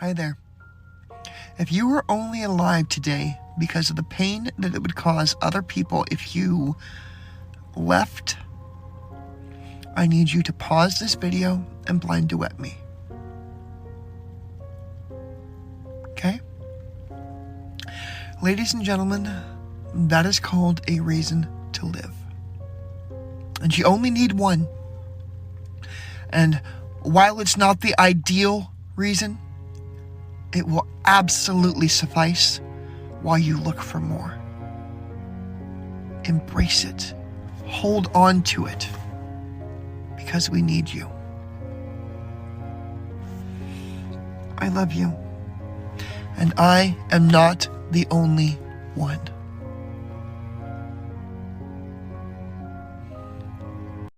Hi there. If you were only alive today because of the pain that it would cause other people if you left, I need you to pause this video and blind duet me. Okay? Ladies and gentlemen, that is called a reason to live. And you only need one. And while it's not the ideal reason, it will absolutely suffice while you look for more. Embrace it. Hold on to it. Because we need you. I love you. And I am not the only one.